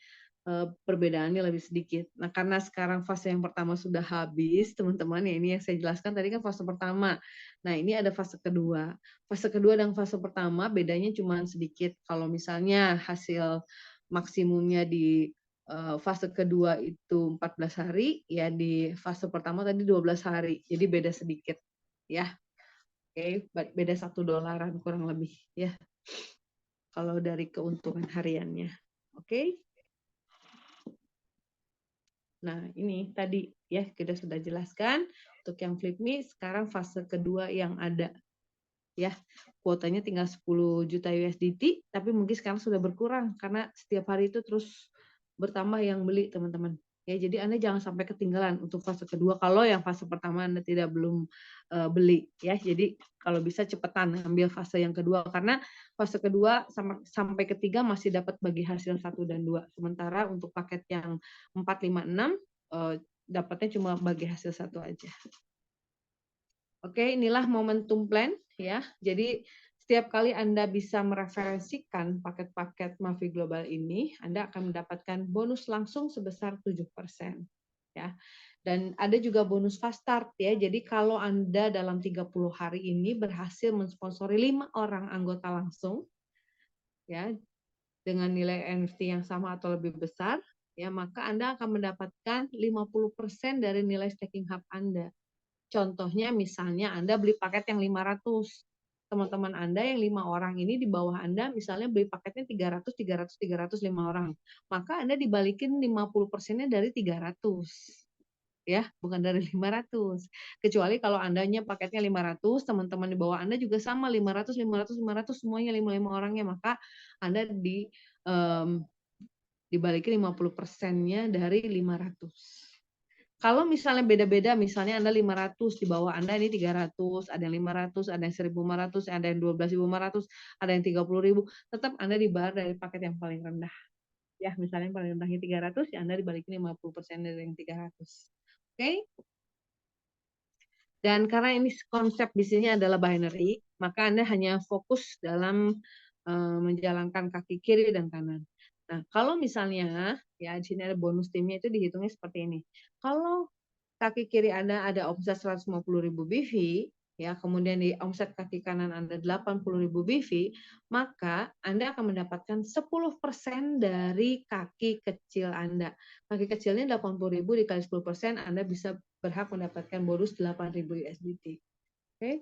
perbedaannya lebih sedikit. Nah, karena sekarang fase yang pertama sudah habis, teman-teman, ya ini yang saya jelaskan tadi kan fase pertama. Nah, ini ada fase kedua. Fase kedua dan fase pertama bedanya cuma sedikit. Kalau misalnya hasil maksimumnya di fase kedua itu 14 hari, ya di fase pertama tadi 12 hari. Jadi beda sedikit. Ya, oke, beda $1 kurang lebih ya. Kalau dari keuntungan hariannya. Oke. Nah, ini tadi ya kita sudah jelaskan untuk yang FlipMe sekarang fase kedua yang ada ya. Kuotanya tinggal 10 juta USDT, tapi mungkin sekarang sudah berkurang karena setiap hari itu terus bertambah yang beli, teman-teman. Ya, jadi Anda jangan sampai ketinggalan untuk fase kedua kalau yang fase pertama Anda belum beli ya. Jadi kalau bisa cepetan ambil fase yang kedua, karena fase kedua sampai ketiga masih dapat bagi hasil 1 dan 2. Sementara untuk paket yang 4, 5, 6 dapatnya cuma bagi hasil 1 aja. Oke, inilah momentum plan ya. Jadi setiap kali Anda bisa mereferensikan paket-paket Mavi Global ini, Anda akan mendapatkan bonus langsung sebesar 7%. Ya. Dan ada juga bonus fast start ya. Jadi kalau Anda dalam 30 hari ini berhasil mensponsori 5 orang anggota langsung ya dengan nilai NFT yang sama atau lebih besar, ya maka Anda akan mendapatkan 50% dari nilai staking hub Anda. Contohnya misalnya Anda beli paket yang 500. Teman-teman Anda yang 5 orang ini di bawah Anda misalnya beli paketnya 300, 300, 300, 5 orang. Maka Anda dibalikin 50%-nya dari 300. Ya, bukan dari 500. Kecuali kalau Andanya paketnya 500, teman-teman di bawah Anda juga sama 500, 500, 500 semuanya 5 orangnya, maka Anda dibalikin 50%-nya dari 500. Kalau misalnya beda-beda, misalnya Anda 500, di bawah Anda ini 300, ada yang 500, ada yang 1.500, ada yang 12.500, ada yang 30.000, tetap Anda dibayar dari paket yang paling rendah. Ya, misalnya yang paling rendahnya 300, ya Anda dibalikin 50% dari yang 300. Oke? Dan karena ini konsep bisnisnya adalah binary, maka Anda hanya fokus dalam menjalankan kaki kiri dan kanan. Nah, kalau misalnya ya di sini ada bonus timnya itu dihitungnya seperti ini. Kalau kaki kiri Anda ada omset 150.000 BV, ya, kemudian di omset kaki kanan Anda 80.000 BV, maka Anda akan mendapatkan 10% dari kaki kecil Anda. Kaki kecilnya 80.000 dikali 10%, Anda bisa berhak mendapatkan bonus 8.000 USDT. Oke.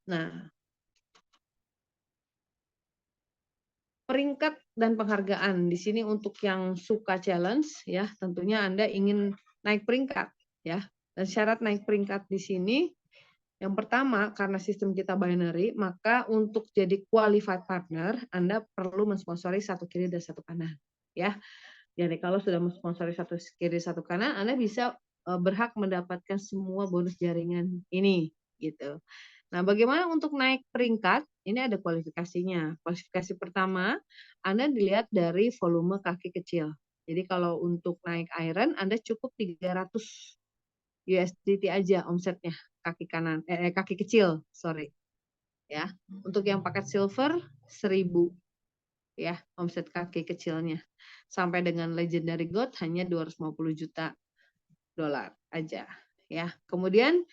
Nah, peringkat dan penghargaan di sini untuk yang suka challenge ya, tentunya Anda ingin naik peringkat ya. Dan syarat naik peringkat di sini yang pertama, karena sistem kita binary, maka untuk jadi qualified partner, Anda perlu mensponsori satu kiri dan satu kanan. Ya, jadi kalau sudah mensponsori satu kiri satu kanan, Anda bisa berhak mendapatkan semua bonus jaringan ini, gitu. Nah, bagaimana untuk naik peringkat? Ini ada kualifikasinya. Kualifikasi pertama, Anda dilihat dari volume kaki kecil. Jadi kalau untuk naik iron, Anda cukup 300 USDT aja omsetnya kaki kanan kaki kecil, sorry. Ya. Untuk yang paket silver 1.000 ya, omset kaki kecilnya. Sampai dengan legendary gold hanya 250 juta dolar aja ya. Kemudian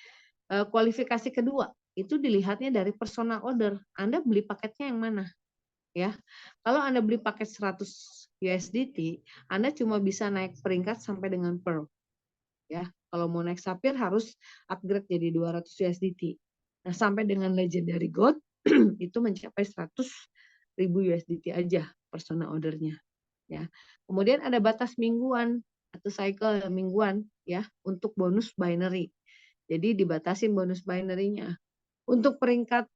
kualifikasi kedua itu dilihatnya dari personal order. Anda beli paketnya yang mana? Ya. Kalau Anda beli paket 100 USDT, Anda cuma bisa naik peringkat sampai dengan pearl. Ya, kalau mau naik sapphire harus upgrade jadi 200 USDT. Nah, sampai dengan legendary gold itu mencapai 100.000 USDT aja personal ordernya. Ya. Kemudian ada batas mingguan atau cycle mingguan ya untuk bonus binary. Jadi dibatasin bonus binary-nya. Untuk peringkat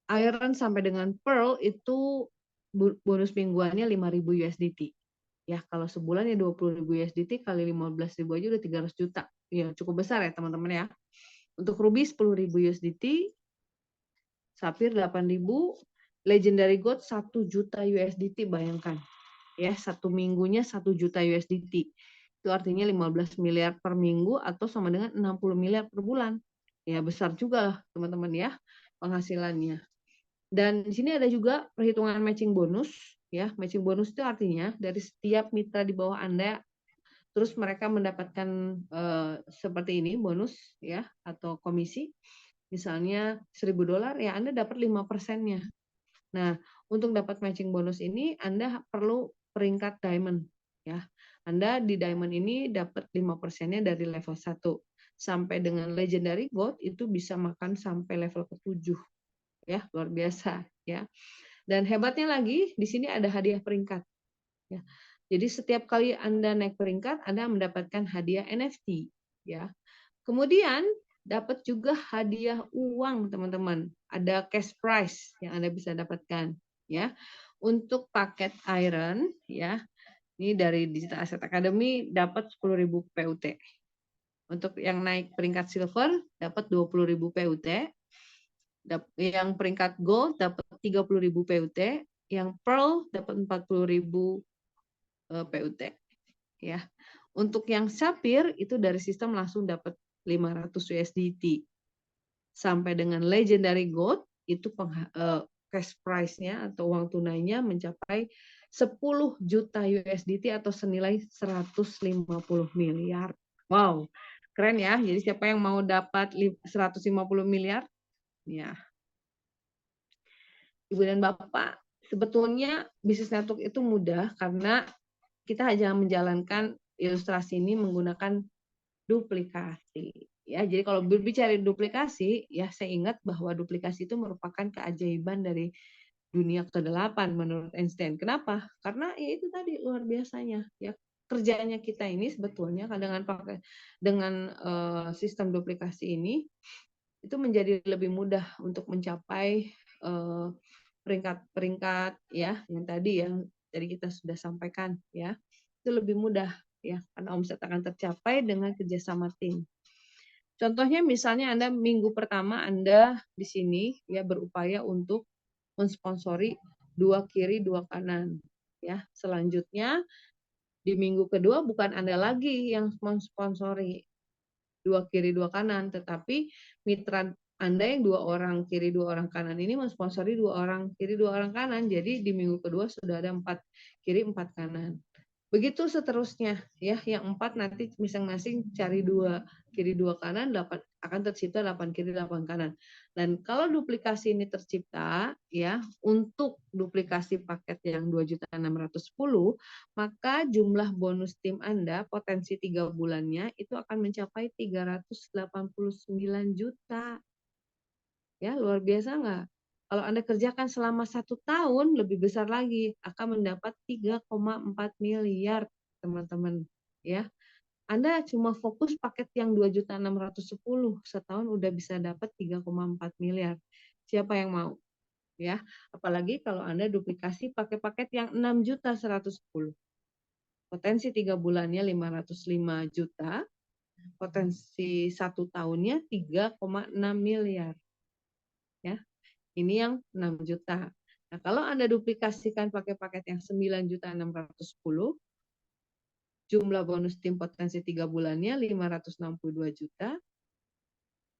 iron sampai dengan pearl itu bonus mingguannya 5.000 USDT. Ya, kalau sebulan ya 20.000 USDT kali 15.000 aja udah 300 juta. Ya, cukup besar ya teman-teman ya. Untuk ruby 10.000 USDT, sapphire 8.000, legendary gold 1 juta USDT, bayangkan. Ya, satu minggunya 1 juta USDT. Itu artinya 15 miliar per minggu atau sama dengan 60 miliar per bulan. Ya, besar juga lah teman-teman ya penghasilannya. Dan di sini ada juga perhitungan matching bonus. Ya, matching bonus itu artinya dari setiap mitra di bawah Anda, terus mereka mendapatkan seperti ini bonus ya atau komisi, misalnya $1.000 ya Anda dapat 5%-nya. Nah, untuk dapat matching bonus ini Anda perlu peringkat diamond ya. Anda di diamond ini dapat 5%-nya dari level 1 sampai dengan legendary gold itu bisa makan sampai level ke-7 ya, luar biasa ya. Dan hebatnya lagi di sini ada hadiah peringkat ya. Jadi setiap kali Anda naik peringkat Anda mendapatkan hadiah NFT ya. Kemudian dapat juga hadiah uang teman-teman. Ada cash prize yang Anda bisa dapatkan ya. Untuk paket iron ya. Ini dari Digital Asset Academy dapat 10.000 PUT. Untuk yang naik peringkat silver dapat 20.000 PUT. Yang peringkat gold dapat 30.000 PUT, yang pearl dapat 40.000 PUT ya. Untuk yang sapphire itu dari sistem langsung dapat 500 USDT. Sampai dengan legendary gold itu cash price-nya atau uang tunainya mencapai 10 juta USDT atau senilai 150 miliar. Wow, keren ya. Jadi siapa yang mau dapat 150 miliar? Ya, Ibu dan Bapak, sebetulnya bisnis network itu mudah karena kita hanya menjalankan ilustrasi ini menggunakan duplikasi. Ya, jadi kalau berbicara duplikasi, ya saya ingat bahwa duplikasi itu merupakan keajaiban dari dunia ke-8 menurut Einstein. Kenapa? Karena ya itu tadi luar biasanya ya. Kerjanya kita ini sebetulnya dengan sistem duplikasi ini itu menjadi lebih mudah untuk mencapai peringkat-peringkat ya yang tadi kita sudah sampaikan ya. Itu lebih mudah ya karena omset akan tercapai dengan kerjasama tim. Contohnya misalnya Anda minggu pertama Anda di sini ya berupaya untuk mensponsori 2 kiri 2 kanan ya. Selanjutnya di minggu kedua bukan Anda lagi yang mensponsori 2 kiri 2 kanan, tetapi mitra Anda yang 2 orang kiri 2 orang kanan ini mensponsori 2 orang kiri 2 orang kanan. Jadi di minggu kedua sudah ada 4 kiri 4 kanan. Begitu seterusnya ya, yang 4 nanti masing-masing cari 2 kiri 2 kanan, 8 akan tercipta 8 kiri 8 kanan. Dan kalau duplikasi ini tercipta ya, untuk duplikasi paket yang 2.610.000, maka jumlah bonus tim Anda potensi 3 bulannya itu akan mencapai 389 juta. Ya, luar biasa nggak? Kalau Anda kerjakan selama 1 tahun, lebih besar lagi, akan mendapat 3,4 miliar, teman-teman. Ya, Anda cuma fokus paket yang 2.610.000, setahun udah bisa dapat 3,4 miliar. Siapa yang mau? Ya, apalagi kalau Anda duplikasi pakai paket yang 6.110.000. Potensi 3 bulannya 505 juta, potensi 1 tahunnya 3,6 miliar. Ya, ini yang 6 juta. Nah, kalau Anda duplikasikan pakai paket yang 9.610.000, jumlah bonus tim potensi 3 bulannya 562 juta,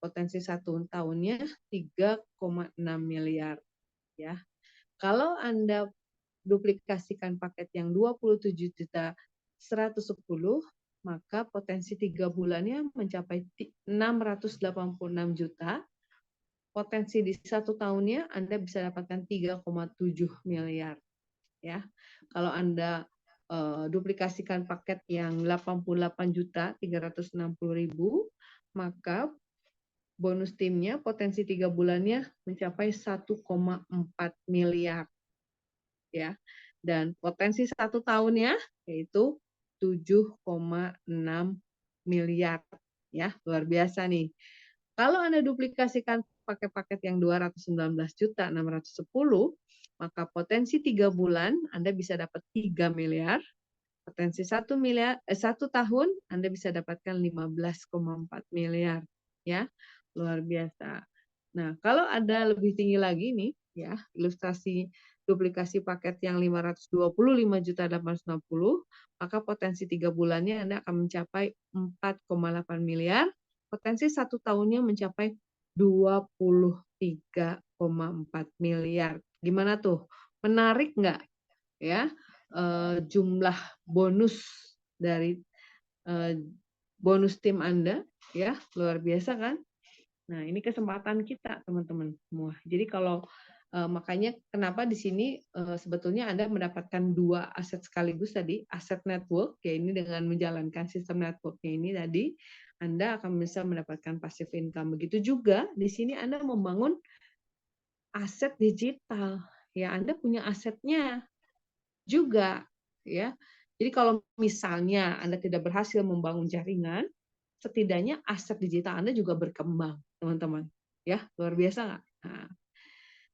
potensi 1 tahunnya 3,6 miliar. Ya. Kalau Anda duplikasikan paket yang 27.110.000, maka potensi 3 bulannya mencapai 686 juta, potensi di 1 tahunnya Anda bisa dapatkan 3,7 miliar. Ya, kalau Anda duplikasikan paket yang 88.360.000, maka bonus timnya potensi 3 bulannya mencapai 1,4 miliar. Ya, dan potensi 1 tahunnya yaitu 7,6 miliar. Ya, luar biasa nih. Kalau Anda duplikasikan pakai paket yang 219.610.000, maka potensi 3 bulan Anda bisa dapat 3 miliar. Potensi 1 tahun Anda bisa dapatkan 15,4 miliar. Ya, luar biasa. Nah, kalau ada lebih tinggi lagi nih, ya, ilustrasi duplikasi paket yang 525.860.000, maka potensi 3 bulannya Anda akan mencapai 4,8 miliar. Potensi 1 tahunnya mencapai 23,4 miliar. Gimana tuh? Menarik nggak? Ya, jumlah bonus dari bonus tim Anda, ya, luar biasa kan? Nah, ini kesempatan kita, teman-teman semua. Jadi kalau makanya kenapa di sini sebetulnya Anda mendapatkan 2 aset sekaligus tadi, aset network, ya ini dengan menjalankan sistem network-nya ini tadi, Anda akan bisa mendapatkan passive income. Begitu juga di sini Anda membangun aset digital. Ya, Anda punya asetnya juga, ya. Jadi kalau misalnya Anda tidak berhasil membangun jaringan, setidaknya aset digital Anda juga berkembang, teman-teman. Ya, luar biasa nggak?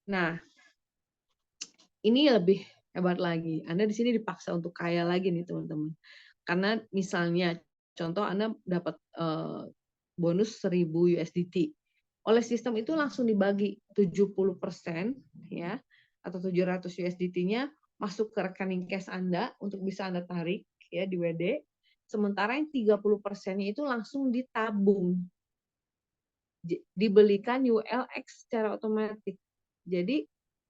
Nah, ini lebih hebat lagi. Anda di sini dipaksa untuk kaya lagi nih, teman-teman. Karena misalnya, contoh Anda dapat bonus 1.000 USDT. Oleh sistem itu langsung dibagi 70%, ya, atau 700 USDT-nya masuk ke rekening cash Anda untuk bisa Anda tarik, ya, di WD. Sementara yang 30%-nya itu langsung ditabung, dibelikan ULX secara otomatis. Jadi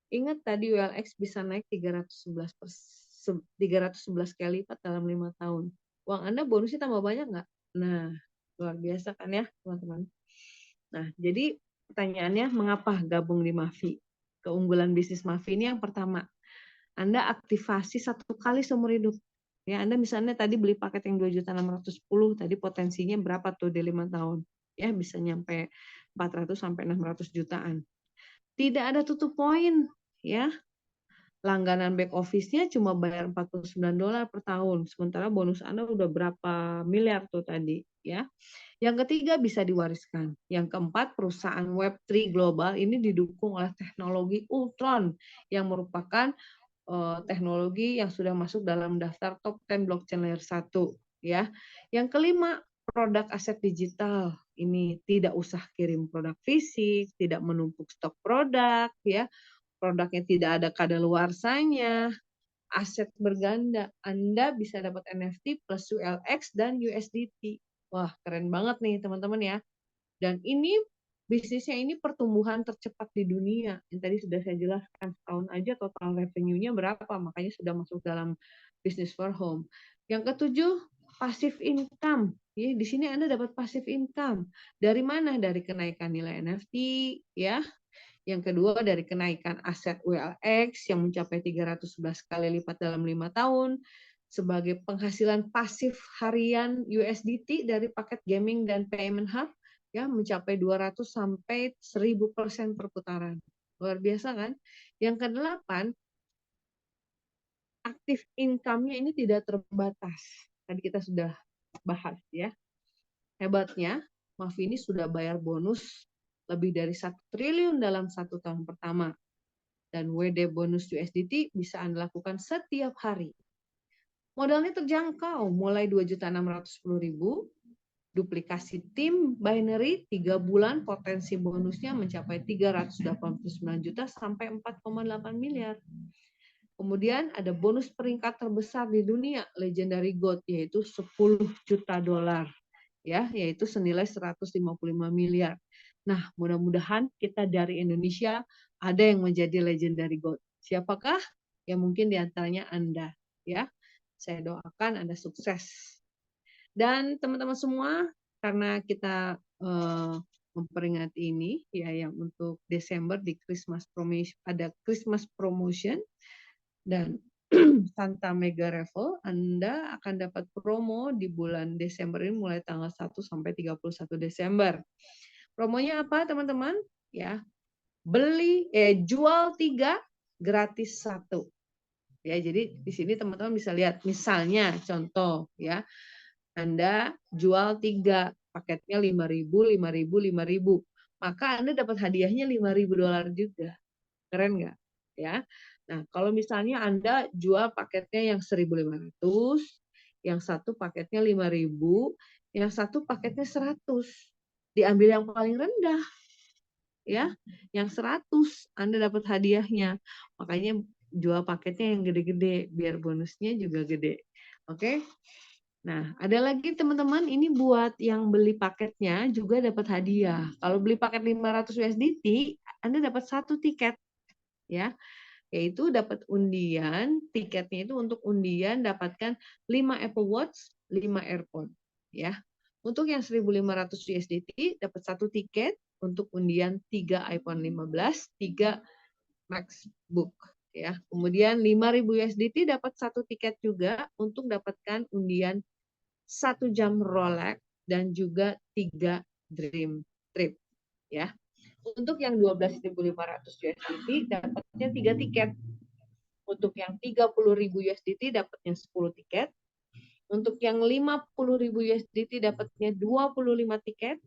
ingat tadi ULX bisa naik 311 kali lipat dalam 5 tahun. Uang Anda bonusnya tambah banyak nggak? Nah, luar biasa kan ya, teman-teman. Nah, jadi pertanyaannya mengapa gabung di Mafi? Keunggulan bisnis Mafi ini yang pertama, Anda aktivasi 1 kali seumur hidup. Ya, Anda misalnya tadi beli paket yang 2.610.000, tadi potensinya berapa tuh di 5 tahun? Ya, bisa nyampe 400 sampai 600 jutaan. Tidak ada tutup poin, ya. Langganan back office-nya cuma bayar $49 per tahun, sementara bonus Anda udah berapa miliar tuh tadi, ya. Yang ketiga bisa diwariskan. Yang keempat, perusahaan Web3 global ini didukung oleh teknologi Ultron yang merupakan teknologi yang sudah masuk dalam daftar top 10 blockchain layer 1, ya. Yang kelima, produk aset digital. Ini tidak usah kirim produk fisik, tidak menumpuk stok produk, ya. Produknya tidak ada kadaluarsanya, aset berganda. Anda bisa dapat NFT plus ULX dan USDT. Wah, keren banget nih teman-teman ya. Dan ini bisnisnya ini pertumbuhan tercepat di dunia. Yang tadi sudah saya jelaskan, setahun aja total revenue-nya berapa, makanya sudah masuk dalam business for home. Yang ketujuh, passive income. Ya, di sini Anda dapat passive income. Dari mana? Dari kenaikan nilai NFT, ya. Yang kedua, dari kenaikan aset OLX yang mencapai 311 kali lipat dalam 5 tahun. Sebagai penghasilan pasif harian USDT dari paket gaming dan payment hub, ya mencapai 200 sampai 1000% perputaran. Luar biasa kan? Yang kedelapan, aktif income-nya ini tidak terbatas. Tadi kita sudah bahas ya. Hebatnya, Mafini sudah bayar bonus lebih dari 1 triliun dalam 1 tahun pertama. Dan WD bonus USDT bisa Anda lakukan setiap hari. Modalnya terjangkau, mulai 2.610.000, duplikasi tim binary 3 bulan, potensi bonusnya mencapai 389 juta sampai 4,8 miliar. Kemudian ada bonus peringkat terbesar di dunia, Legendary Gold, yaitu 10 juta dolar, ya, yaitu senilai 155 miliar. Nah, mudah-mudahan kita dari Indonesia ada yang menjadi Legendary Gold. Siapakah? Ya mungkin diantaranya Anda, ya. Saya doakan Anda sukses. Dan teman-teman semua, karena kita memperingati ini, ya, yang untuk Desember di Christmas promotion, ada Christmas promotion dan Santa Mega Raffle, Anda akan dapat promo di bulan Desember ini mulai tanggal 1 sampai 31 Desember. Promonya apa, teman-teman? Ya, jual 3 gratis 1. Ya, jadi di sini teman-teman bisa lihat, misalnya contoh ya, Anda jual 3, paketnya 5.000, 5.000, 5.000, maka Anda dapat hadiahnya 5.000 dolar juga. Keren nggak? Ya. Nah, kalau misalnya Anda jual paketnya yang 1.500, yang satu paketnya 5.000, yang satu paketnya 100. Diambil yang paling rendah. Ya, yang 100 Anda dapat hadiahnya. Makanya jual paketnya yang gede-gede biar bonusnya juga gede. Oke? Nah, ada lagi teman-teman, ini buat yang beli paketnya juga dapat hadiah. Kalau beli paket 500 USDT, Anda dapat 1 tiket, ya. Yaitu dapat undian, tiketnya itu untuk undian dapatkan 5 Apple Watch, 5 AirPod, ya. Untuk yang 1.500 USDT dapat 1 tiket untuk undian 3 iPhone 15, 3 MacBook, ya. Kemudian 5.000 USDT dapat 1 tiket juga untuk dapatkan undian 1 jam Rolex dan juga 3 Dream Trip, ya. Untuk yang 12.500 USDT dapatnya 3 tiket. Untuk yang 30.000 USDT dapatnya 10 tiket. Untuk yang 50.000 USDT dapatnya 25 tiket.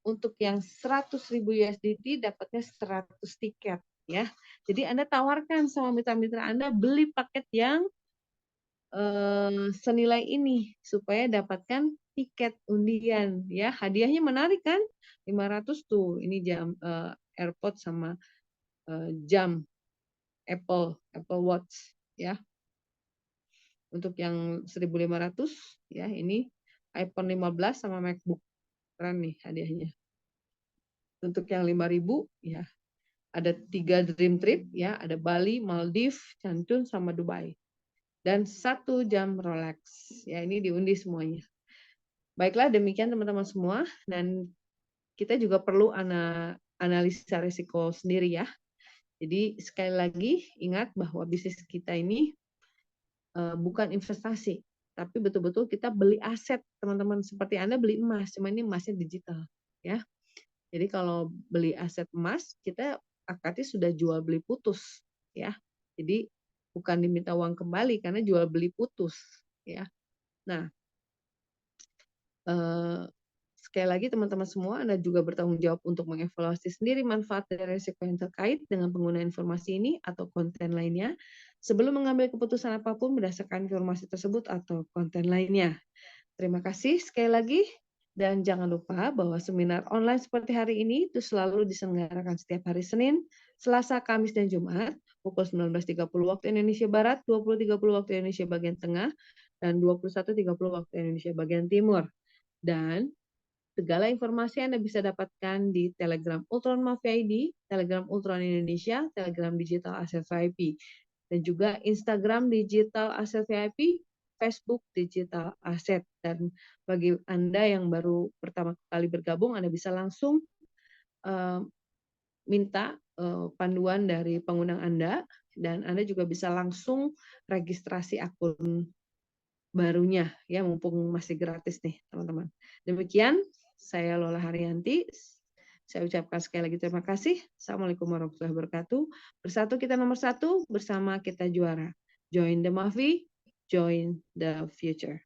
Untuk yang 100.000 USDT dapatnya 100 tiket, ya. Jadi Anda tawarkan sama mitra-mitra Anda beli paket yang senilai ini supaya dapatkan tiket undian, ya. Hadiahnya menarik kan? 500 tuh. Ini jam AirPods sama jam Apple Watch, ya. Untuk yang 1.500, ya, ini iPhone 15 sama MacBook. Keren nih hadiahnya. Untuk yang 5.000, ya, ada 3 Dream Trip, ya, ada Bali, Maldives, Cancun sama Dubai. Dan 1 jam Rolex. Ya, ini diundi semuanya. Baiklah, demikian teman-teman semua, dan kita juga perlu analisa risiko sendiri ya. Jadi sekali lagi ingat bahwa bisnis kita ini bukan investasi, tapi betul-betul kita beli aset, teman-teman. Seperti Anda beli emas, cuma ini emasnya digital, ya. Jadi kalau beli aset emas, kita akadnya sudah jual beli putus, ya. Jadi bukan diminta uang kembali karena jual beli putus, ya. Nah, sekali lagi teman-teman semua, Anda juga bertanggung jawab untuk mengevaluasi sendiri manfaat dan risiko yang terkait dengan penggunaan informasi ini atau konten lainnya sebelum mengambil keputusan apapun berdasarkan informasi tersebut atau konten lainnya. Terima kasih sekali lagi, dan jangan lupa bahwa seminar online seperti hari ini itu selalu diselenggarakan setiap hari Senin, Selasa, Kamis, dan Jumat pukul 19.30 waktu Indonesia Barat, 20.30 waktu Indonesia bagian tengah, dan 21.30 waktu Indonesia bagian timur. Dan Segala informasi Anda bisa dapatkan di Telegram Ultron Mafia ID, Telegram Ultron Indonesia, Telegram Digital Asset VIP, dan juga Instagram Digital Asset VIP, Facebook Digital Asset. Dan bagi Anda yang baru pertama kali bergabung, Anda bisa langsung minta panduan dari pengundang Anda, dan Anda juga bisa langsung registrasi akun barunya ya, mumpung masih gratis nih teman-teman. Demikian, saya Lola Haryanti. Saya ucapkan sekali lagi terima kasih. Assalamualaikum warahmatullahi wabarakatuh. Bersatu kita nomor satu, bersama kita juara. Join the Mavi, join the future.